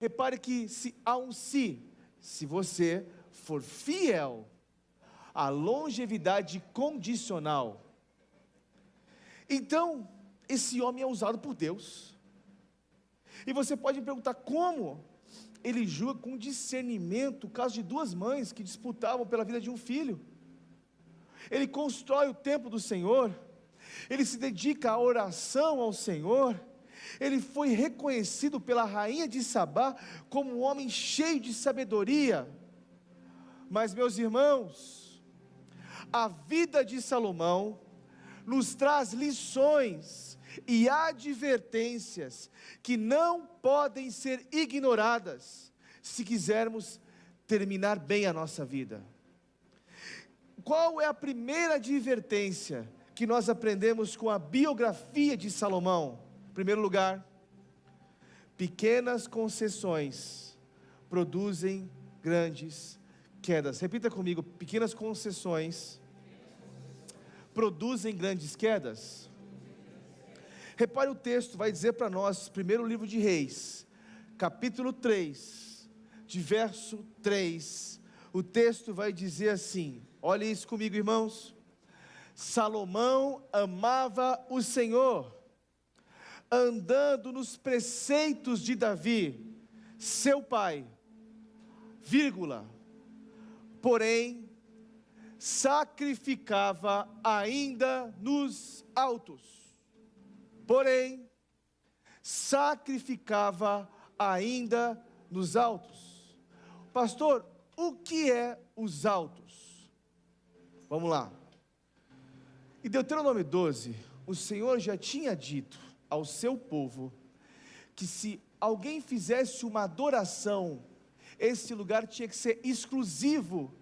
repare que há um se você for fiel, a longevidade condicional. Então, esse homem é usado por Deus. E você pode me perguntar como ele julga com discernimento o caso de duas mães que disputavam pela vida de um filho. Ele constrói o templo do Senhor, ele se dedica à oração ao Senhor, ele foi reconhecido pela rainha de Sabá como um homem cheio de sabedoria. Mas, meus irmãos, a vida de Salomão nos traz lições e advertências que não podem ser ignoradas se quisermos terminar bem a nossa vida. Qual é a primeira advertência que nós aprendemos com a biografia de Salomão? Em primeiro lugar, pequenas concessões produzem grandes quedas. Repita comigo: pequenas concessões produzem grandes quedas. Repare o texto, vai dizer para nós, primeiro livro de Reis, capítulo 3, de verso 3, o texto vai dizer assim, olha isso comigo, irmãos: Salomão amava o Senhor, andando nos preceitos de Davi, seu pai, vírgula, porém, sacrificava ainda nos altos. Porém, sacrificava ainda nos altos. Pastor, o que é os altos? Vamos lá. Em Deuteronômio 12, o Senhor já tinha dito ao seu povo que se alguém fizesse uma adoração, esse lugar tinha que ser exclusivo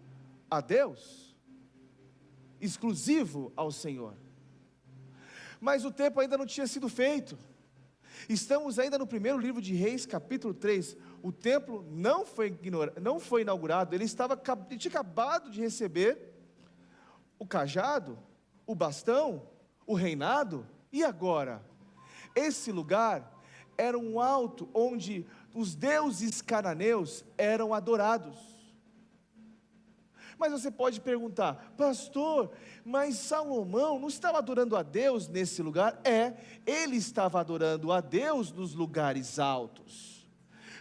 a Deus, exclusivo ao Senhor. Mas o tempo ainda não tinha sido feito. Estamos ainda no primeiro livro de Reis, capítulo 3. O templo não foi inaugurado. Ele tinha acabado de receber o cajado, o bastão, o reinado. E agora? Esse lugar era um alto onde os deuses cananeus eram adorados. Mas você pode perguntar: pastor, mas Salomão não estava adorando a Deus nesse lugar? Ele estava adorando a Deus nos lugares altos.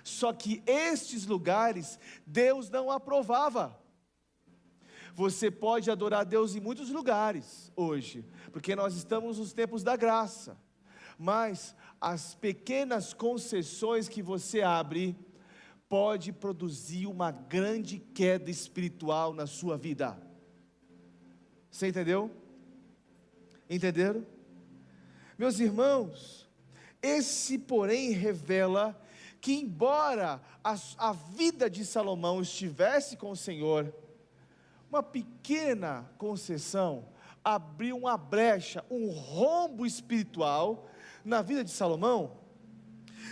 Só que estes lugares, Deus não aprovava. Você pode adorar a Deus em muitos lugares hoje, porque nós estamos nos tempos da graça. Mas as pequenas concessões que você abre, pode produzir uma grande queda espiritual na sua vida. Você entendeu? Entenderam? Meus irmãos, esse porém revela que embora a vida de Salomão estivesse com o Senhor, uma pequena concessão abriu uma brecha, um rombo espiritual na vida de Salomão.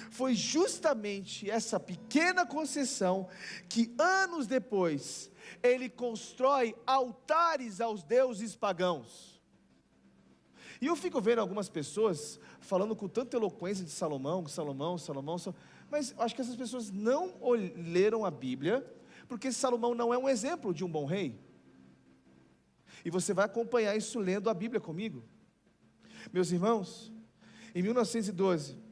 Foi justamente essa pequena concessão que anos depois ele constrói altares aos deuses pagãos. E eu fico vendo algumas pessoas falando com tanta eloquência de Salomão, mas acho que essas pessoas não leram a Bíblia, porque Salomão não é um exemplo de um bom rei. E você vai acompanhar isso lendo a Bíblia comigo. Meus irmãos, em 1912,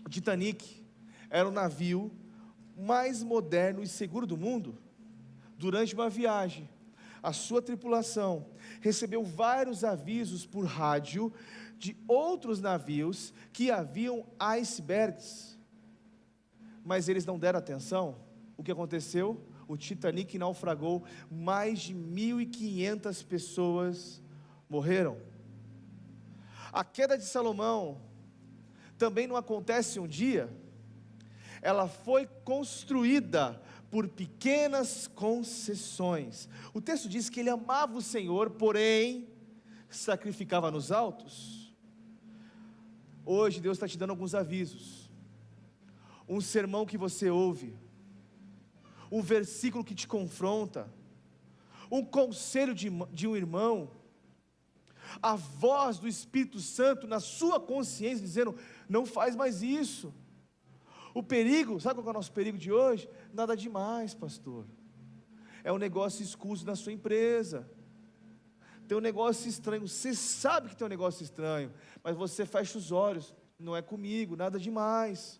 o Titanic era o navio mais moderno e seguro do mundo. Durante uma viagem, a sua tripulação recebeu vários avisos por rádio de outros navios que haviam icebergs, mas eles não deram atenção. O que aconteceu? O Titanic naufragou, mais de 1.500 pessoas morreram. A queda de Salomão também não acontece um dia. Ela foi construída por pequenas concessões. O texto diz que ele amava o Senhor, porém sacrificava nos altos. Hoje Deus está te dando alguns avisos. Um sermão que você ouve, um versículo que te confronta, um conselho de um irmão, a voz do Espírito Santo na sua consciência dizendo: não faz mais isso. O perigo, sabe qual é o nosso perigo de hoje? Nada demais, pastor. É um negócio escuso na sua empresa. Tem um negócio estranho, você sabe que tem um negócio estranho, mas você fecha os olhos, não é comigo, nada demais.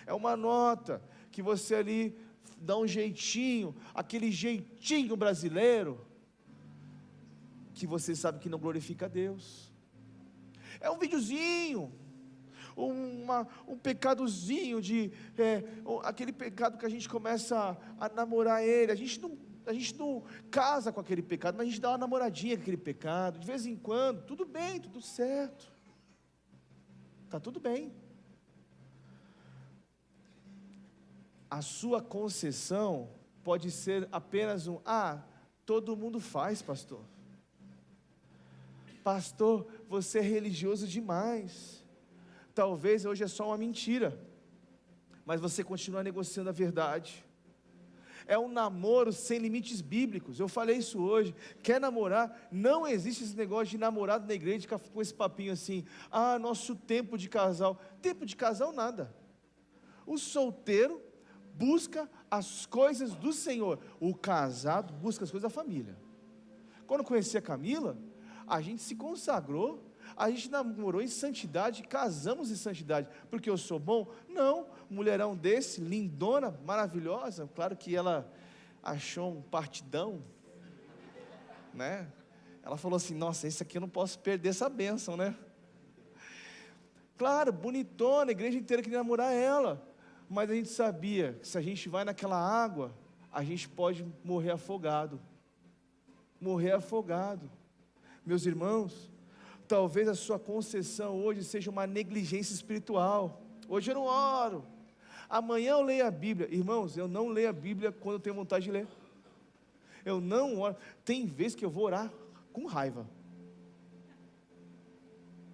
É uma nota que você ali dá um jeitinho, aquele jeitinho brasileiro, que você sabe que não glorifica a Deus. É um videozinho, um pecadozinho aquele pecado que a gente começa a namorar ele. A gente não casa com aquele pecado, mas a gente dá uma namoradinha com aquele pecado, de vez em quando. Tudo bem, tudo certo, está tudo bem. A sua concessão pode ser apenas todo mundo faz, pastor. Pastor, você é religioso demais. Talvez hoje é só uma mentira, mas você continua negociando a verdade. É um namoro sem limites bíblicos. Eu falei isso hoje. Quer namorar? Não existe esse negócio de namorado na igreja com esse papinho assim: nosso tempo de casal. Tempo de casal nada. O solteiro busca as coisas do Senhor, o casado busca as coisas da família. Quando eu conheci a Camila, a gente se consagrou, a gente namorou em santidade, casamos em santidade, porque eu sou bom? Não, mulherão desse, lindona, maravilhosa. Claro que ela achou um partidão, né? Ela falou assim: nossa, esse aqui eu não posso perder essa bênção, né? Claro, bonitona, a igreja inteira queria namorar ela, mas a gente sabia que se a gente vai naquela água, a gente pode morrer afogado. Morrer afogado. Meus irmãos, talvez a sua concessão hoje seja uma negligência espiritual. Hoje eu não oro, amanhã eu leio a Bíblia. Irmãos, eu não leio a Bíblia quando eu tenho vontade de ler. Eu não oro. Tem vezes que eu vou orar com raiva.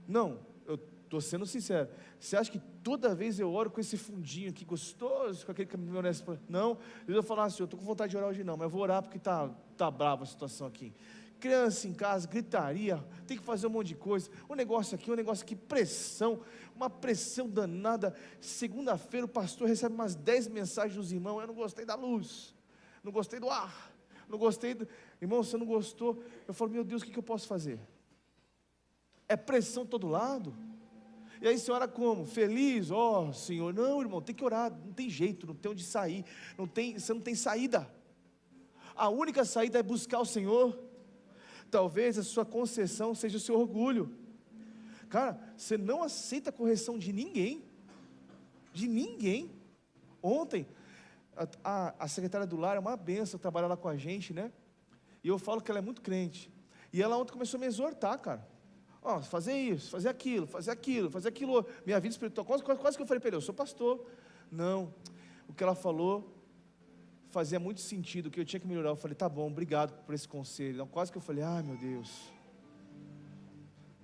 Não, eu estou sendo sincero. Você acha que toda vez eu oro com esse fundinho aqui gostoso, com aquele caminho honesto? Não, eu vou falar assim: eu estou com vontade de orar hoje não, mas eu vou orar porque está brava a situação aqui. Criança em casa, gritaria, tem que fazer um monte de coisa, um negócio aqui, pressão, uma pressão danada. Segunda-feira o pastor recebe umas 10 mensagens dos irmãos: eu não gostei da luz, não gostei do ar, não gostei do... Irmão, você não gostou? Eu falo: meu Deus, o que eu posso fazer? É pressão todo lado. E aí você ora como? Feliz? Senhor. Não, irmão, tem que orar, não tem jeito, não tem onde sair, você não tem saída. A única saída é buscar o Senhor. Talvez a sua concessão seja o seu orgulho. Cara, você não aceita a correção de ninguém. De ninguém. Ontem, a secretária do lar é uma benção, trabalha lá com a gente, né? E eu falo que ela é muito crente. E ela ontem começou a me exortar, cara. Fazer isso, fazer aquilo. Minha vida espiritual, quase que eu falei para ele: eu sou pastor. Não, o que ela falou fazia muito sentido, que eu tinha que melhorar. Eu falei: tá bom, obrigado por esse conselho. Então, quase que eu falei: meu Deus,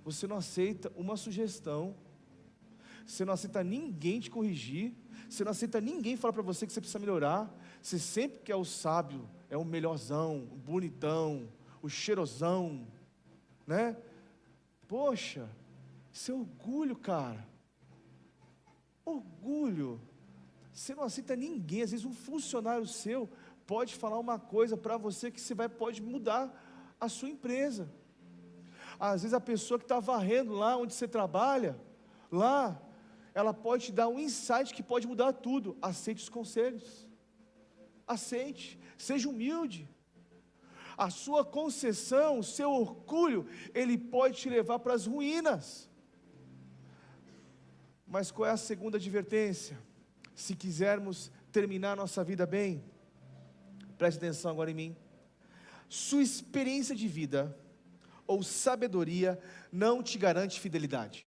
você não aceita uma sugestão, você não aceita ninguém te corrigir, você não aceita ninguém falar para você que você precisa melhorar. Você sempre quer o sábio, é o melhorzão, o bonitão, o cheirosão, né? Poxa, isso é orgulho, cara. Orgulho. Você não aceita ninguém. Às vezes um funcionário seu pode falar uma coisa para você que pode mudar a sua empresa. Às vezes a pessoa que está varrendo lá onde você trabalha, lá, ela pode te dar um insight que pode mudar tudo. Aceite os conselhos. Aceite. Seja humilde. A sua concessão, o seu orgulho, ele pode te levar para as ruínas. Mas qual é a segunda advertência? Se quisermos terminar nossa vida bem, preste atenção agora em mim. Sua experiência de vida ou sabedoria não te garante fidelidade.